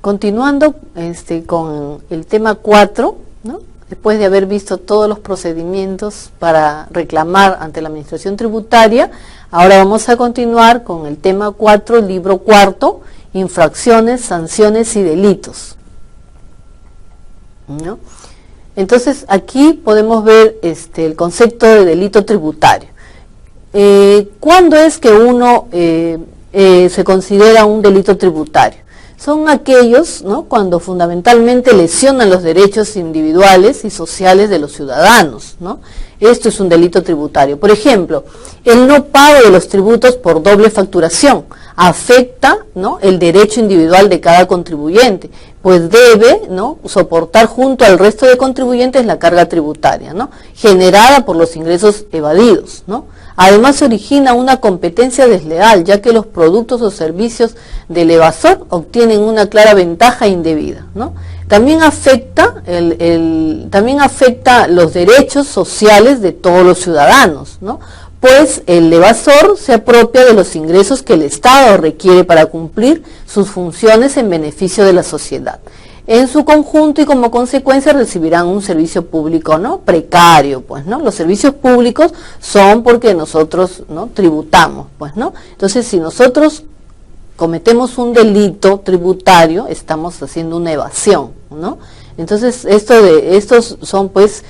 Continuando con el tema 4, ¿no? Después de haber visto todos los procedimientos para reclamar ante la Administración Tributaria, ahora vamos a continuar con el tema 4, libro cuarto, infracciones, sanciones y delitos, ¿no? Entonces aquí podemos ver el concepto de delito tributario. ¿Cuándo es que uno se considera un delito tributario? Son aquellos, ¿no?, cuando fundamentalmente lesionan los derechos individuales y sociales de los ciudadanos, ¿no? Esto es un delito tributario. Por ejemplo, el no pago de los tributos por doble facturación afecta, ¿no?, el derecho individual de cada contribuyente, pues debe, ¿no?, soportar junto al resto de contribuyentes la carga tributaria, ¿no?, generada por los ingresos evadidos, ¿no? Además se origina una competencia desleal, ya que los productos o servicios del evasor obtienen una clara ventaja indebida, ¿no? También afecta los derechos sociales de todos los ciudadanos, ¿no?, pues el evasor se apropia de los ingresos que el Estado requiere para cumplir sus funciones en beneficio de la sociedad. En su conjunto y como consecuencia recibirán un servicio público, ¿no?, precario, pues, ¿no? Los servicios públicos son porque nosotros, ¿no?, tributamos, pues, ¿no? Entonces, si nosotros cometemos un delito tributario, estamos haciendo una evasión, ¿no? Entonces, estos son, pues,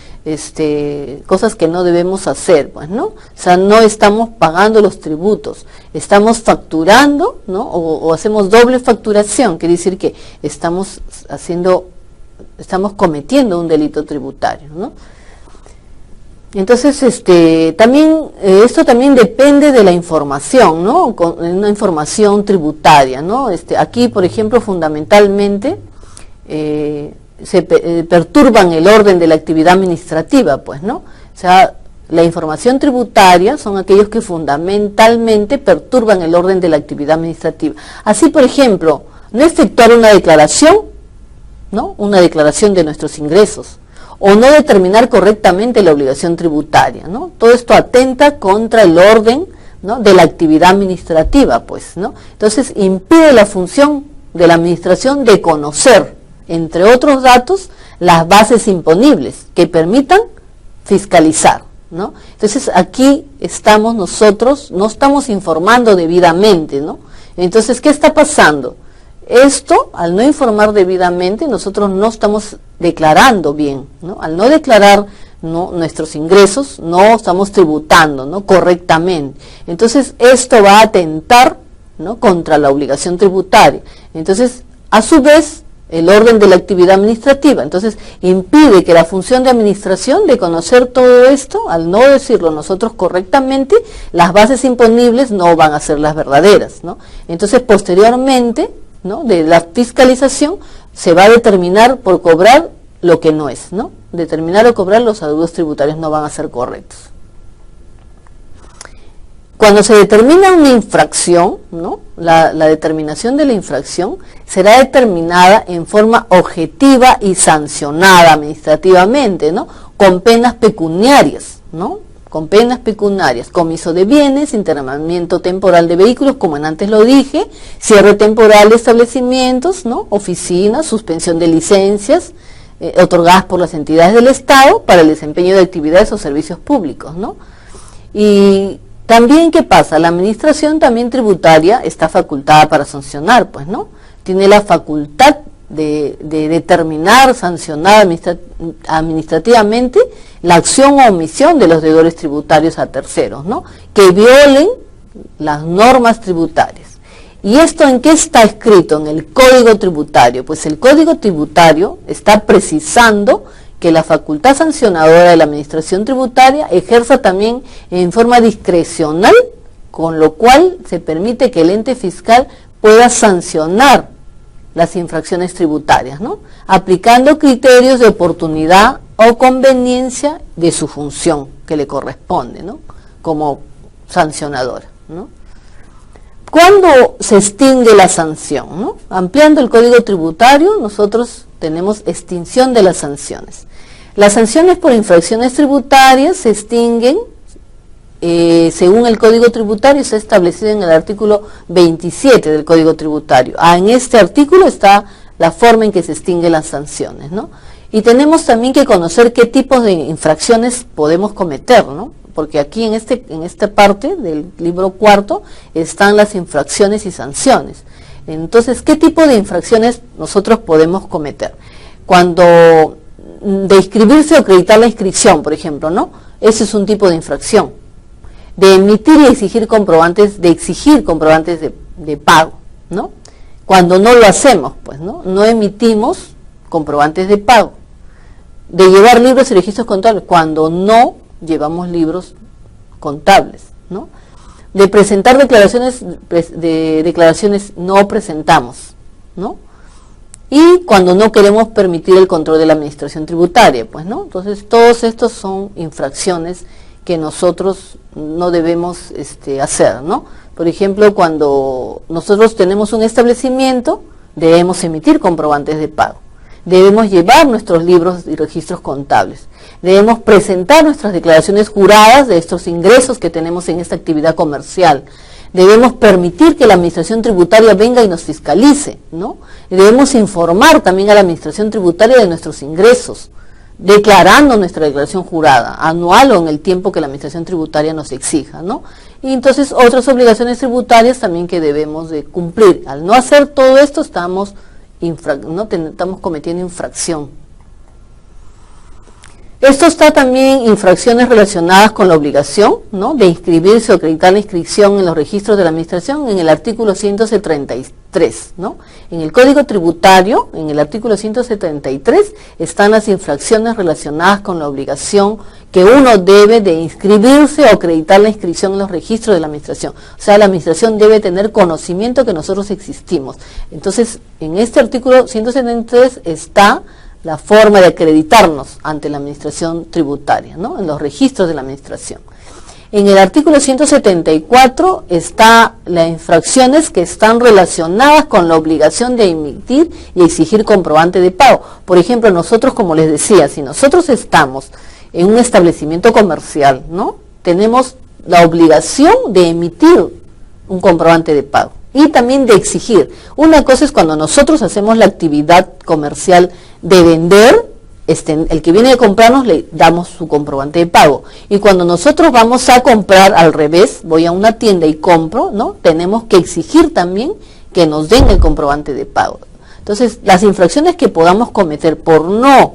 cosas que no debemos hacer, pues, ¿no? O sea, no estamos pagando los tributos, estamos facturando, ¿no?, o hacemos doble facturación, quiere decir que estamos cometiendo un delito tributario, ¿no? Entonces, esto también depende de la información, ¿no?, una información tributaria, ¿no? Aquí, por ejemplo, fundamentalmente, se perturban el orden de la actividad administrativa, pues, ¿no? O sea, la información tributaria son aquellos que fundamentalmente perturban el orden de la actividad administrativa. Así, por ejemplo, no efectuar una declaración, ¿no?, una declaración de nuestros ingresos, o no determinar correctamente la obligación tributaria, ¿no? Todo esto atenta contra el orden, ¿no?, de la actividad administrativa, pues, ¿no? Entonces, impide la función de la administración de conocer, entre otros datos, las bases imponibles que permitan fiscalizar, ¿no? Entonces aquí nosotros no estamos informando debidamente, ¿no? Entonces, ¿qué está pasando? Esto, al no informar debidamente, nosotros no estamos declarando bien, ¿no? Al no declarar, ¿no?, nuestros ingresos, no estamos tributando, ¿no?, correctamente. Entonces, esto va a atentar, ¿no?, contra la obligación tributaria. Entonces, a su vez, el orden de la actividad administrativa, entonces impide que la función de administración de conocer todo esto, al no decirlo nosotros correctamente, las bases imponibles no van a ser las verdaderas, ¿no? Entonces, posteriormente, ¿no?, de la fiscalización, se va a determinar por cobrar lo que no es, ¿no? Determinar o cobrar los adeudos tributarios no van a ser correctos. Cuando se determina una infracción, ¿no?, la determinación de la infracción será determinada en forma objetiva y sancionada administrativamente, ¿no?, con penas pecuniarias, ¿no?, con penas pecuniarias, comiso de bienes, internamiento temporal de vehículos, como antes lo dije, cierre temporal de establecimientos, ¿no?, oficinas, suspensión de licencias otorgadas por las entidades del Estado para el desempeño de actividades o servicios públicos, ¿no? Y también, ¿qué pasa? La administración también tributaria está facultada para sancionar, pues, ¿no? Tiene la facultad de determinar, sancionar administrativamente la acción o omisión de los deudores tributarios a terceros, ¿no?, que violen las normas tributarias. ¿Y esto en qué está escrito? En el Código Tributario. Pues el Código Tributario está precisando que la facultad sancionadora de la administración tributaria ejerza también en forma discrecional, con lo cual se permite que el ente fiscal pueda sancionar las infracciones tributarias, ¿no?, aplicando criterios de oportunidad o conveniencia de su función que le corresponde, ¿no?, como sancionadora, ¿no? ¿Cuándo se extingue la sanción, ¿no? Ampliando el Código Tributario, nosotros tenemos extinción de las sanciones. Las sanciones por infracciones tributarias se extinguen según el Código Tributario, está establecido en el artículo 27 del Código Tributario. En este artículo está la forma en que se extinguen las sanciones, ¿no? Y tenemos también que conocer qué tipos de infracciones podemos cometer, ¿no? Porque aquí en esta parte del libro cuarto están las infracciones y sanciones. Entonces, ¿qué tipo de infracciones nosotros podemos cometer? Cuando de inscribirse o acreditar la inscripción, por ejemplo, ¿no? Ese es un tipo de infracción. De emitir y exigir comprobantes, de pago, ¿no? Cuando no lo hacemos, pues, ¿no? No emitimos comprobantes de pago. De llevar libros y registros contables, cuando no llevamos libros contables, ¿no? De presentar declaraciones no presentamos, ¿no? Y cuando no queremos permitir el control de la administración tributaria, pues, ¿no? Entonces, todos estos son infracciones que nosotros no debemos hacer, ¿no? Por ejemplo, cuando nosotros tenemos un establecimiento, debemos emitir comprobantes de pago. Debemos llevar nuestros libros y registros contables. Debemos presentar nuestras declaraciones juradas de estos ingresos que tenemos en esta actividad comercial. Debemos permitir que la administración tributaria venga y nos fiscalice, ¿no? Y debemos informar también a la administración tributaria de nuestros ingresos, declarando nuestra declaración jurada, anual o en el tiempo que la administración tributaria nos exija, ¿no? Y entonces otras obligaciones tributarias también que debemos de cumplir. Al no hacer todo esto estamos cometiendo infracción. Esto está también infracciones relacionadas con la obligación, ¿no? De inscribirse o acreditar la inscripción en los registros de la administración en el artículo 173, ¿no? En el Código Tributario, en el artículo 173, están las infracciones relacionadas con la obligación que uno debe de inscribirse o acreditar la inscripción en los registros de la administración. O sea, la administración debe tener conocimiento que nosotros existimos. Entonces, en este artículo 173 está la forma de acreditarnos ante la administración tributaria, ¿no? En los registros de la administración. En el artículo 174 está las infracciones que están relacionadas con la obligación de emitir y exigir comprobante de pago. Por ejemplo, nosotros, como les decía, si nosotros estamos en un establecimiento comercial, ¿no? Tenemos la obligación de emitir un comprobante de pago y también de exigir. Una cosa es cuando nosotros hacemos la actividad comercial de vender, el que viene a comprarnos le damos su comprobante de pago. Y cuando nosotros vamos a comprar al revés, voy a una tienda y compro, ¿no? Tenemos que exigir también que nos den el comprobante de pago. Entonces, las infracciones que podamos cometer por no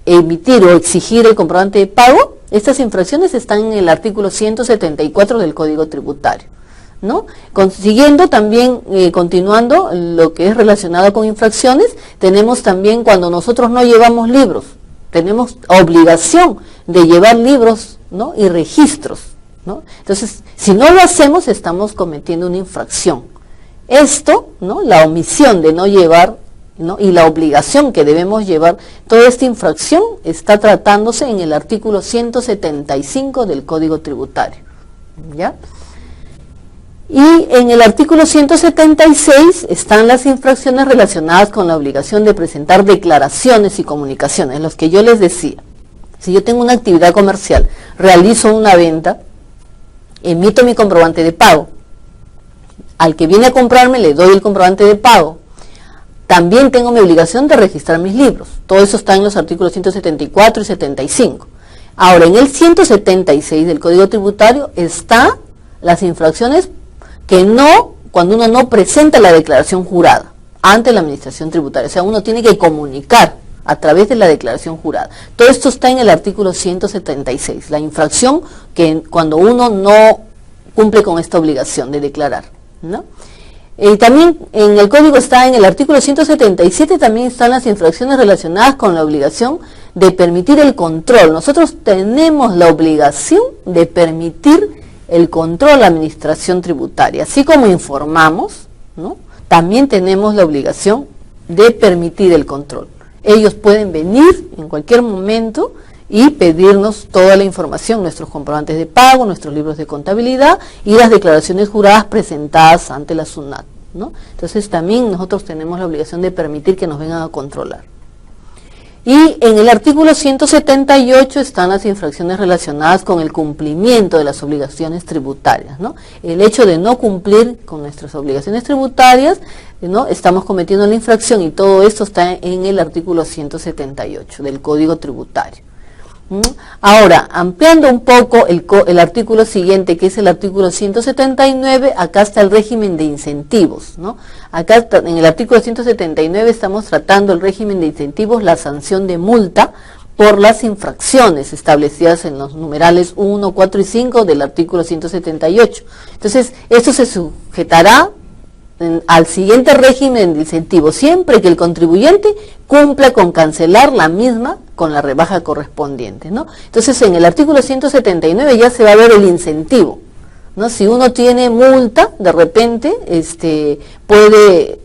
emitir o exigir el comprobante de pago, estas infracciones están en el artículo 174 del Código Tributario, ¿no? Siguiendo también, continuando lo que es relacionado con infracciones, tenemos también cuando nosotros no llevamos libros, tenemos obligación de llevar libros, ¿no? Y registros, ¿no? Entonces, si no lo hacemos, estamos cometiendo una infracción. Esto, ¿no? La omisión de no llevar, ¿no? Y la obligación que debemos llevar, toda esta infracción está tratándose en el artículo 175 del Código Tributario, ¿ya? Y en el artículo 176 están las infracciones relacionadas con la obligación de presentar declaraciones y comunicaciones, los que yo les decía. Si yo tengo una actividad comercial, realizo una venta, emito mi comprobante de pago, al que viene a comprarme le doy el comprobante de pago, también tengo mi obligación de registrar mis libros. Todo eso está en los artículos 174 y 75. Ahora, en el 176 del Código Tributario está las infracciones que no, cuando uno no presenta la declaración jurada ante la administración tributaria. O sea, uno tiene que comunicar a través de la declaración jurada. Todo esto está en el artículo 176, la infracción que cuando uno no cumple con esta obligación de declarar, ¿no? Y también en el código está en el artículo 177, también están las infracciones relacionadas con la obligación de permitir el control. Nosotros tenemos la obligación de permitir el control a la administración tributaria. Así como informamos, ¿no? También tenemos la obligación de permitir el control. Ellos pueden venir en cualquier momento y pedirnos toda la información, nuestros comprobantes de pago, nuestros libros de contabilidad y las declaraciones juradas presentadas ante la SUNAT, ¿no? Entonces también nosotros tenemos la obligación de permitir que nos vengan a controlar. Y en el artículo 178 están las infracciones relacionadas con el cumplimiento de las obligaciones tributarias, ¿no? El hecho de no cumplir con nuestras obligaciones tributarias, ¿no? Estamos cometiendo la infracción, y todo esto está en el artículo 178 del Código Tributario. Ahora, ampliando un poco el artículo siguiente, que es el artículo 179, acá está el régimen de incentivos, ¿no? Acá en el artículo 179 estamos tratando el régimen de incentivos, la sanción de multa por las infracciones establecidas en los numerales 1, 4 y 5 del artículo 178. Entonces, esto se sujetará al siguiente régimen de incentivo, siempre que el contribuyente cumpla con cancelar la misma con la rebaja correspondiente, ¿no? Entonces, en el artículo 179 ya se va a ver el incentivo, ¿no? Si uno tiene multa, de repente puede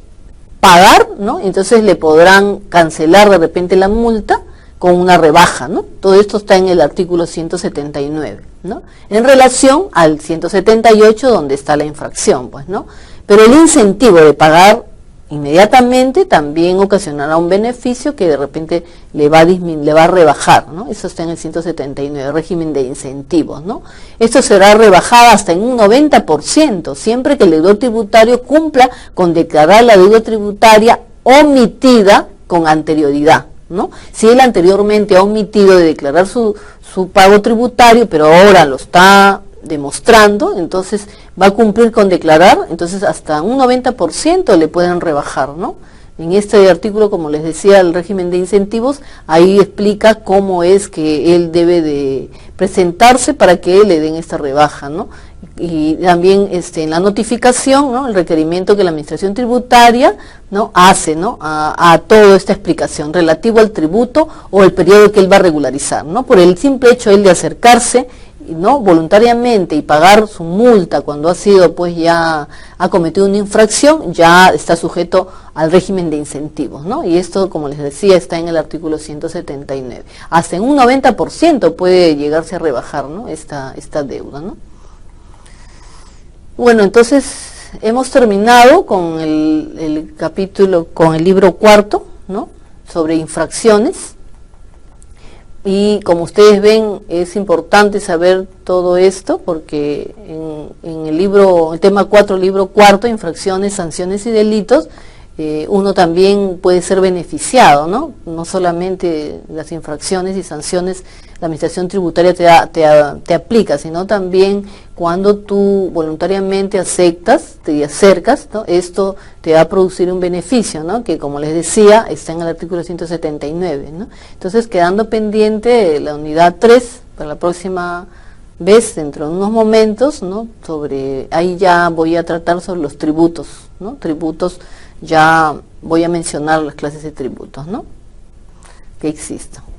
pagar, ¿no? Entonces le podrán cancelar de repente la multa con una rebaja, ¿no? Todo esto está en el artículo 179, ¿no? En relación al 178, donde está la infracción, pues, ¿no? Pero el incentivo de pagar inmediatamente también ocasionará un beneficio que de repente le va a rebajar, ¿no? Eso está en el 179, régimen de incentivos, ¿no? Esto será rebajado hasta en un 90%, siempre que el deudor tributario cumpla con declarar la deuda tributaria omitida con anterioridad, ¿no? Si él anteriormente ha omitido de declarar su pago tributario, pero ahora lo está demostrando, entonces va a cumplir con declarar, entonces hasta un 90% le pueden rebajar, ¿no? En este artículo, como les decía, el régimen de incentivos, ahí explica cómo es que él debe de presentarse para que le den esta rebaja, ¿no? Y también en la notificación, ¿no? El requerimiento que la administración tributaria, ¿no? hace, ¿no? a toda esta explicación relativo al tributo o el periodo que él va a regularizar, ¿no? Por el simple hecho él de acercarse, ¿no? voluntariamente y pagar su multa cuando ha sido, pues ya ha cometido una infracción, ya está sujeto al régimen de incentivos, ¿no? Y esto, como les decía, está en el artículo 179. Hasta en un 90% puede llegarse a rebajar, ¿no? esta deuda, ¿no? Bueno, entonces hemos terminado con el capítulo, con el libro cuarto, ¿no? sobre infracciones. Y como ustedes ven, es importante saber todo esto porque en el tema 4, libro cuarto, infracciones, sanciones y delitos, uno también puede ser beneficiado, ¿no? No solamente las infracciones y sanciones la administración tributaria te aplica, sino también cuando tú voluntariamente aceptas, te acercas, ¿no? Esto te va a producir un beneficio, ¿no? Que como les decía, está en el artículo 179, ¿no? Entonces, quedando pendiente la unidad 3 para la próxima vez, dentro de unos momentos, ¿no? Ahí ya voy a tratar sobre los tributos, ¿no? Tributos, ya voy a mencionar las clases de tributos, ¿no? Que existen.